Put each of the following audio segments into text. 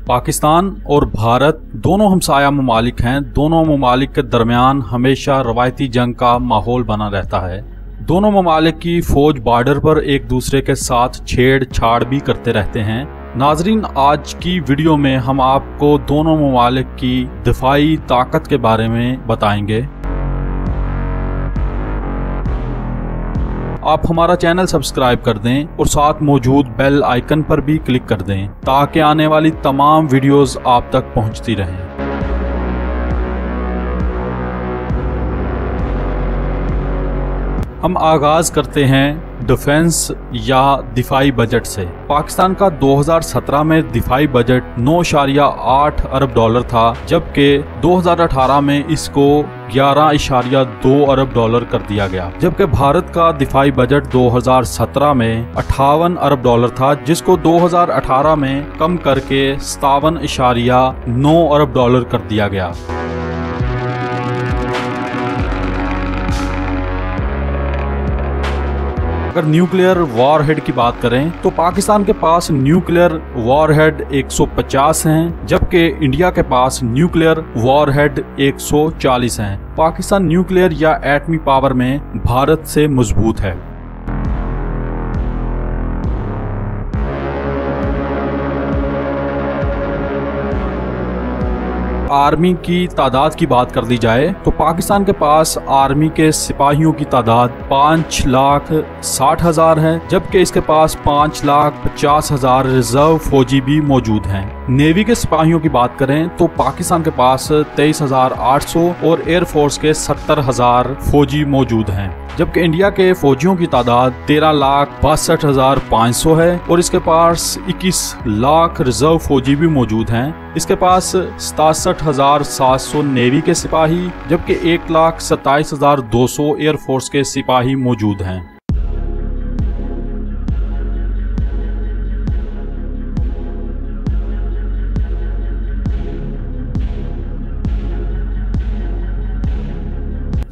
पाकिस्तान और भारत दोनों हमसाया ममालिक हैं। दोनों ममालिक के दरमियान हमेशा रवायती जंग का माहौल बना रहता है। दोनों ममालिक की फौज बॉर्डर पर एक दूसरे के साथ छेड़छाड़ भी करते रहते हैं। नाजरीन, आज की वीडियो में हम आपको दोनों ममालिक की दिफाई ताकत के बारे में बताएंगे। आप हमारा चैनल सब्सक्राइब कर दें और साथ मौजूद बेल आइकन पर भी क्लिक कर दें ताकि आने वाली तमाम वीडियोस आप तक पहुंचती रहें। हम आगाज करते हैं डिफेंस या दिफाई बजट से। पाकिस्तान का 2017 में दिफाई बजट 9.8 अरब डॉलर था, जबकि 2018 में इसको 11.2 अरब डॉलर कर दिया गया। जबकि भारत का दिफाई बजट 2017 में 58 अरब डॉलर था, जिसको 2018 में कम करके 57.9 अरब डॉलर कर दिया गया। अगर न्यूक्लियर वॉरहेड की बात करें तो पाकिस्तान के पास न्यूक्लियर वॉरहेड 150 हैं, जबकि इंडिया के पास न्यूक्लियर वॉरहेड 140 हैं। पाकिस्तान न्यूक्लियर या एटमी पावर में भारत से मजबूत है। आर्मी की तादाद की बात कर दी जाए तो पाकिस्तान के पास आर्मी के सिपाहियों की तादाद 5,60,000 है, जबकि इसके पास 5,50,000 रिजर्व फौजी भी मौजूद हैं। नेवी के सिपाहियों की बात करें तो पाकिस्तान के पास 23,800 और एयरफोर्स के 70,000 फौजी मौजूद हैं, जबकि इंडिया के फौजियों की तादाद 13,62,500 है और इसके पास 21 लाख रिजर्व फौजी भी मौजूद हैं। इसके पास 67,700 नेवी के सिपाही, जबकि 1,27,200 एयरफोर्स के सिपाही मौजूद हैं।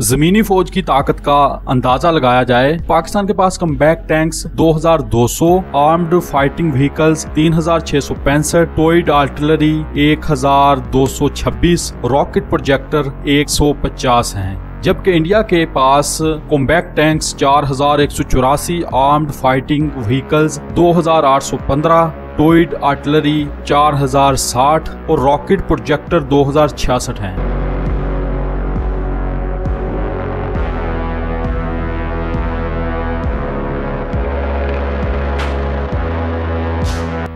जमीनी फौज की ताकत का अंदाजा लगाया जाए, पाकिस्तान के पास combat tanks 2,200, armed fighting vehicles 3,665, towed artillery 1,226, rocket projector 150 हैं। जबकि इंडिया के पास combat tanks 4,184, armed fighting vehicles 2,815, towed artillery 4,060 और रॉकेट प्रोजेक्टर 2,066 हैं।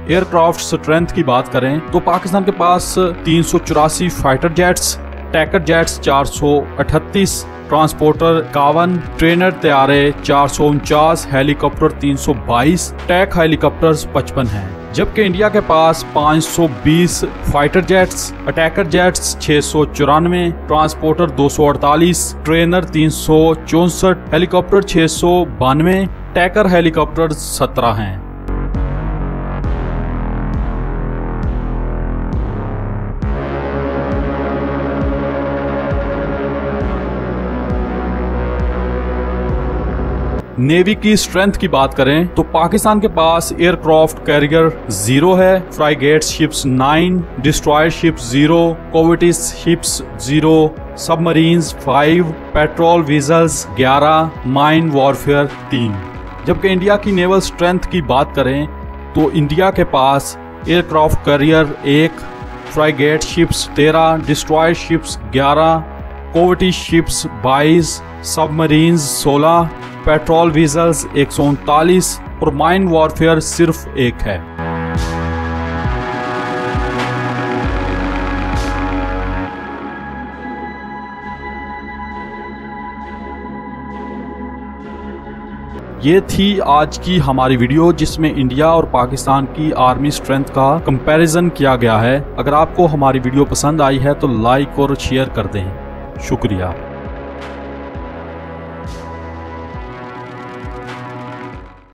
एयरक्राफ्ट स्ट्रेंथ की बात करें तो पाकिस्तान के पास 384 fighter jets, Tacker jets 438, transporter 51, trainer तैयारे 449, हेलीकॉप्टर 322, टैक हेलीकॉप्टर्स 55 हैं। जबकि इंडिया के पास 520 fighter jets, attacker jets 694, transporter 248, trainer 364, helicopter 692, Tacker helicopter 17 हैं। नेवी की स्ट्रेंथ की बात करें तो पाकिस्तान के पास एयरक्राफ्ट कैरियर 0 है, frigate ships 9, destroyer ships 0, corvettes ships 0, submarines 5, patrol vessels 11, mine warfare 3। जबकि इंडिया की नेवल स्ट्रेंथ की बात करें तो इंडिया के पास aircraft carrier 1, frigate ships 13, destroyer ships 11, corvette ships 22, submarines 16, patrol vessels 139 और माइन वॉरफेयर सिर्फ 1 है। ये थी आज की हमारी वीडियो, जिसमें इंडिया और पाकिस्तान की आर्मी स्ट्रेंथ का कंपैरिजन किया गया है। अगर आपको हमारी वीडियो पसंद आई है तो लाइक और शेयर कर दें। शुक्रिया।